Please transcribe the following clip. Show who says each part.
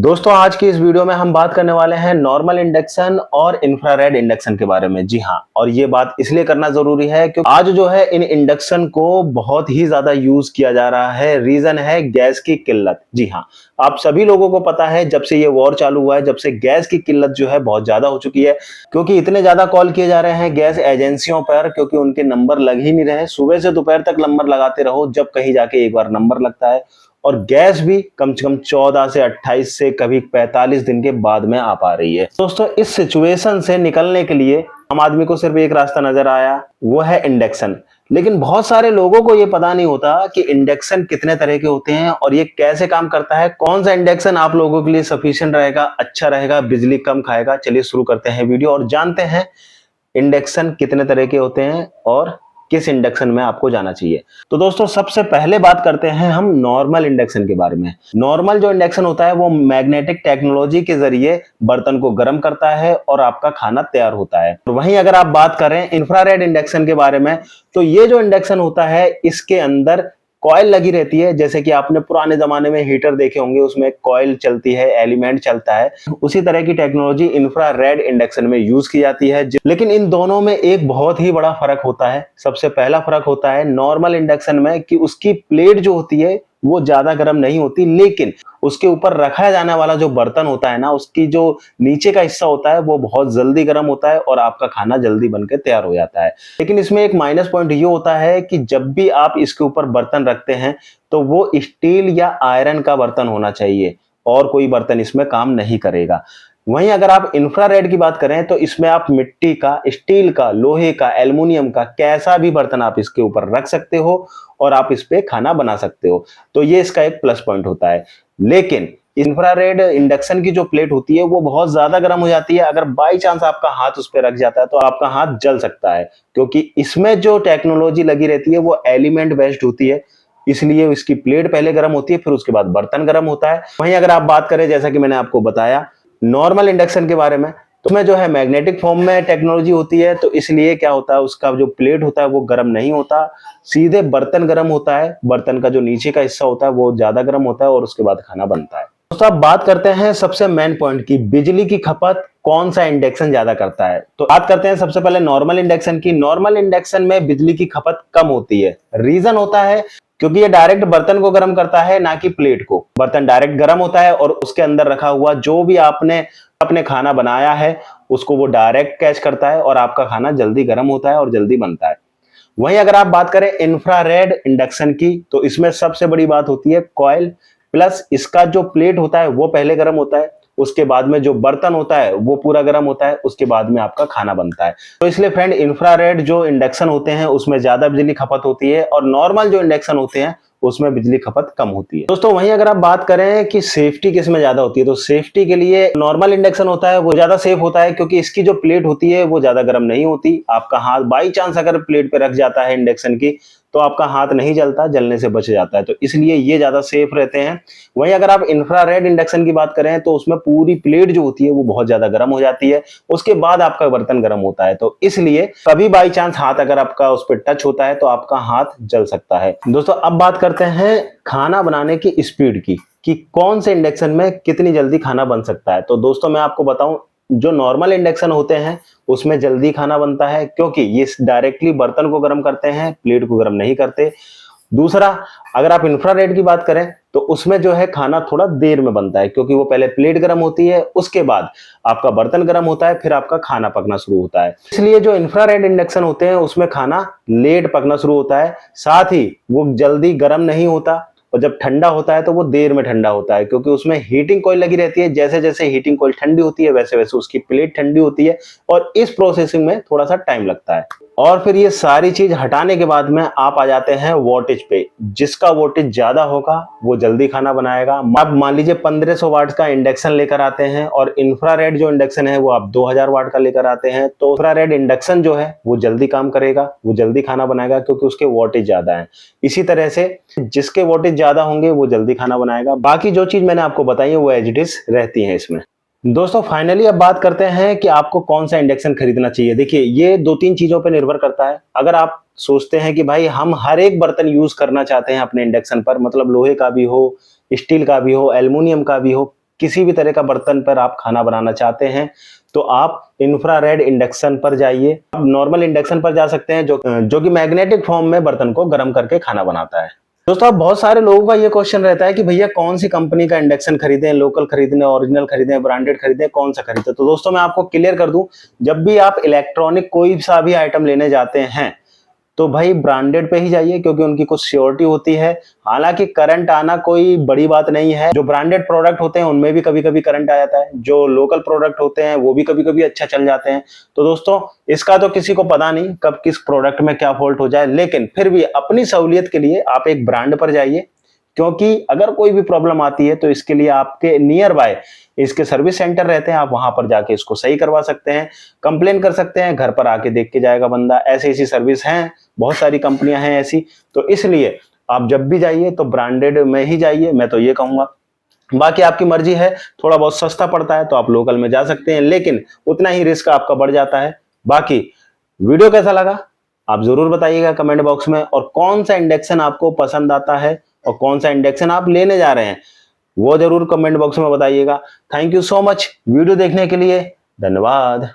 Speaker 1: दोस्तों आज की इस वीडियो में हम बात करने वाले हैं नॉर्मल इंडक्शन और इंफ्रारेड इंडक्शन के बारे में। जी हाँ, और ये बात इसलिए करना जरूरी है क्योंकि आज जो है इन इंडक्शन को बहुत ही ज्यादा यूज किया जा रहा है। रीजन है गैस की किल्लत। जी हाँ, आप सभी लोगों को पता है जब से ये वॉर चालू हुआ है, जब से गैस की किल्लत जो है बहुत ज्यादा हो चुकी है, क्योंकि इतने ज्यादा कॉल किए जा रहे हैं गैस एजेंसियों पर, क्योंकि उनके नंबर लग ही नहीं रहे। सुबह से दोपहर तक नंबर लगाते रहो, जब कहीं जाके एक बार नंबर लगता है। और गैस भी कम से कम 14 से 28 से कभी 45 दिन के बाद में आ पा रही है। दोस्तों इस सिचुएशन से निकलने के लिए आम आदमी को सिर्फ एक रास्ता नजर आया, वो है इंडक्शन। लेकिन बहुत सारे लोगों को ये पता नहीं होता कि इंडक्शन कितने तरह के होते हैं और ये कैसे काम करता है, कौन सा इंडक्शन आप लोगों के लिए सफिशिएंट रहेगा, अच्छा रहेगा, बिजली कम खाएगा। चलिए शुरू करते हैं वीडियो और जानते हैं इंडक्शन कितने तरह के होते हैं और किस इंडक्शन में आपको जाना चाहिए। तो दोस्तों सबसे पहले बात करते हैं हम नॉर्मल इंडक्शन के बारे में। नॉर्मल जो इंडक्शन होता है वो मैग्नेटिक टेक्नोलॉजी के जरिए बर्तन को गर्म करता है और आपका खाना तैयार होता है। तो वहीं अगर आप बात करें इंफ्रारेड इंडक्शन के बारे में, तो ये जो इंडक्शन होता है इसके अंदर कॉइल लगी रहती है। जैसे कि आपने पुराने जमाने में हीटर देखे होंगे, उसमें कॉइल चलती है, एलिमेंट चलता है। उसी तरह की टेक्नोलॉजी इंफ्रारेड इंडक्शन में यूज की जाती है। लेकिन इन दोनों में एक बहुत ही बड़ा फर्क होता है। सबसे पहला फर्क होता है नॉर्मल इंडक्शन में कि उसकी प्लेट जो होती है वो ज्यादा गर्म नहीं होती, लेकिन उसके ऊपर रखा जाने वाला जो बर्तन होता है ना, उसकी जो नीचे का हिस्सा होता है वो बहुत जल्दी गर्म होता है और आपका खाना जल्दी बनकर तैयार हो जाता है। लेकिन इसमें एक माइनस पॉइंट ये होता है कि जब भी आप इसके ऊपर बर्तन रखते हैं तो वो स्टील या आयरन का बर्तन होना चाहिए, और कोई बर्तन इसमें काम नहीं करेगा। वहीं अगर आप इंफ्रारेड की बात करें तो इसमें आप मिट्टी का, स्टील का, लोहे का, एल्युमिनियम का कैसा भी बर्तन आप इसके ऊपर रख सकते हो और आप इस पे खाना बना सकते हो। तो ये इसका एक प्लस पॉइंट होता है। लेकिन इंफ्रारेड इंडक्शन की जो प्लेट होती है वो बहुत ज्यादा गर्म हो जाती है। अगर बाई चांस आपका हाथ उस पर रख जाता है तो आपका हाथ जल सकता है, क्योंकि इसमें जो टेक्नोलॉजी लगी रहती है वो एलिमेंट बेस्ड होती है। इसलिए इसकी प्लेट पहले गर्म होती है, फिर उसके बाद बर्तन गर्म होता है। वहीं अगर आप बात करें, जैसा कि मैंने आपको बताया नॉर्मल इंडक्शन के बारे में, तो उसमें जो है मैग्नेटिक फॉर्म में टेक्नोलॉजी होती है। तो इसलिए क्या होता है, उसका जो प्लेट होता है वो गर्म नहीं होता, सीधे बर्तन गर्म होता है। बर्तन का जो नीचे का हिस्सा होता है वो ज्यादा गर्म होता है और उसके बाद खाना बनता है। दोस्तों अब बात करते हैं सबसे मेन पॉइंट की, बिजली की खपत कौन सा इंडक्शन ज्यादा करता है। तो बात करते हैं सबसे पहले नॉर्मल इंडक्शन की। नॉर्मल इंडक्शन में बिजली की खपत कम होती है। रीजन होता है क्योंकि ये डायरेक्ट बर्तन को गर्म करता है, ना कि प्लेट को। बर्तन डायरेक्ट गर्म होता है और उसके अंदर रखा हुआ जो भी आपने अपने खाना बनाया है उसको वो डायरेक्ट कैच करता है और आपका खाना जल्दी गर्म होता है और जल्दी बनता है। वहीं अगर आप बात करें इंफ्रारेड इंडक्शन की, तो इसमें सबसे बड़ी बात होती है कॉइल, प्लस इसका जो प्लेट होता है वो पहले गर्म होता है, उसके बाद में जो बर्तन होता है वो पूरा गर्म होता है, उसके बाद में आपका खाना बनता है। तो इसलिए फ्रेंड इंफ्रारेड जो इंडक्शन होते हैं उसमें ज्यादा बिजली खपत होती है और नॉर्मल जो इंडक्शन होते हैं उसमें बिजली खपत कम होती है। दोस्तों वहीं अगर आप बात करें कि सेफ्टी किस में ज्यादा होती है, तो सेफ्टी के लिए नॉर्मल इंडक्शन होता है वो ज्यादा सेफ होता है, क्योंकि इसकी जो प्लेट होती है वो ज्यादा गर्म नहीं होती। आपका हाथ बाई चांस अगर प्लेट पे रख जाता है इंडक्शन की तो आपका हाथ नहीं जलता, जलने से बच जाता है। तो इसलिए ये ज्यादा सेफ रहते हैं। वहीं अगर आप इंफ्रारेड इंडक्शन की बात करें तो उसमें पूरी प्लेट जो होती है वो बहुत ज्यादा गर्म हो जाती है, उसके बाद आपका बर्तन गर्म होता है। तो इसलिए कभी बाई चांस हाथ अगर आपका उस पर टच होता है तो आपका हाथ जल सकता है। दोस्तों अब बात करते हैं खाना बनाने की स्पीड की, कि कौन से इंडक्शन में कितनी जल्दी खाना बन सकता है। तो दोस्तों मैं आपको बताऊं, जो नॉर्मल इंडक्शन होते हैं उसमें जल्दी खाना बनता है, क्योंकि ये डायरेक्टली बर्तन को गर्म करते हैं, प्लेट को गर्म नहीं करते। दूसरा, अगर आप इंफ्रारेड की बात करें तो उसमें जो है खाना थोड़ा देर में बनता है, क्योंकि वो पहले प्लेट गर्म होती है, उसके बाद आपका बर्तन गर्म होता है, फिर आपका खाना पकना शुरू होता है। इसलिए जो इंफ्रारेड इंडक्शन होते हैं उसमें खाना लेट पकना शुरू होता है, साथ ही वो जल्दी गर्म नहीं होता, और जब ठंडा होता है तो वो देर में ठंडा होता है, क्योंकि उसमें हीटिंग कॉइल लगी रहती है। जैसे जैसे हीटिंग कॉइल ठंडी होती है वैसे वैसे उसकी प्लेट ठंडी होती है, और इस प्रोसेसिंग में थोड़ा सा टाइम लगता है। और फिर ये सारी चीज हटाने के बाद में आप आ जाते हैं वोल्टेज पे। जिसका वोल्टेज ज्यादा होगा वो जल्दी खाना बनाएगा। आप मान लीजिए 1500 वाट का इंडक्शन लेकर आते हैं और इंफ्रारेड जो इंडक्शन है वो आप 2000 वाट का लेकर आते हैं, तो इंफ्रारेड इंडक्शन जो है वो जल्दी काम करेगा, वो जल्दी खाना बनाएगा, क्योंकि उसके वोल्टेज ज्यादा है। इसी तरह से जिसके वोल्टेज ज्यादा होंगे वो जल्दी खाना बनाएगा। बाकी जो चीज मैंने आपको बताई है वो एज इट इज रहती है इसमें। दोस्तों फाइनली अब बात करते हैं कि आपको कौन सा इंडक्शन खरीदना चाहिए। देखिए ये दो तीन चीजों पर निर्भर करता है। अगर आप सोचते हैं कि भाई हम हर एक बर्तन यूज करना चाहते हैं अपने इंडक्शन पर, मतलब लोहे का भी हो, स्टील का भी हो, एल्युमिनियम का भी हो, किसी भी तरह का बर्तन पर आप खाना बनाना चाहते हैं तो आप इंफ्रारेड इंडक्शन पर जाइए। आप नॉर्मल इंडक्शन पर जा सकते हैं जो कि मैग्नेटिक फॉर्म में बर्तन को गर्म करके खाना बनाता है। दोस्तों अब बहुत सारे लोगों का ये क्वेश्चन रहता है कि भैया कौन सी कंपनी का इंडक्शन खरीदें, लोकल खरीदें, ओरिजिनल खरीदें, ब्रांडेड खरीदें, कौन सा खरीदें। तो दोस्तों मैं आपको क्लियर कर दूं, जब भी आप इलेक्ट्रॉनिक कोई सा भी आइटम लेने जाते हैं तो भाई ब्रांडेड पे ही जाइए, क्योंकि उनकी कुछ श्योरिटी होती है। हालांकि करंट आना कोई बड़ी बात नहीं है, जो ब्रांडेड प्रोडक्ट होते हैं उनमें भी कभी कभी करंट आ जाता है, जो लोकल प्रोडक्ट होते हैं वो भी कभी कभी अच्छा चल जाते हैं। तो दोस्तों इसका तो किसी को पता नहीं कब किस प्रोडक्ट में क्या फॉल्ट हो जाए, लेकिन फिर भी अपनी सहूलियत के लिए आप एक ब्रांड पर जाइए, क्योंकि अगर कोई भी प्रॉब्लम आती है तो इसके लिए आपके नियर बाय इसके सर्विस सेंटर रहते हैं, आप वहां पर जाके इसको सही करवा सकते हैं, कंप्लेन कर सकते हैं, घर पर आके देख के जाएगा बंदा। ऐसी सर्विस हैं, बहुत सारी कंपनियां हैं ऐसी। तो इसलिए आप जब भी जाइए तो ब्रांडेड में ही जाइए, मैं तो ये कहूंगा। बाकी आपकी मर्जी है, थोड़ा बहुत सस्ता पड़ता है तो आप लोकल में जा सकते हैं, लेकिन उतना ही रिस्क आपका बढ़ जाता है। बाकी वीडियो कैसा लगा आप जरूर बताइएगा कमेंट बॉक्स में, और कौन सा इंडक्शन आपको पसंद आता है और कौन सा इंडक्शन आप लेने जा रहे हैं वो जरूर कमेंट बॉक्स में बताइएगा। Thank you so much video देखने के लिए, धन्यवाद।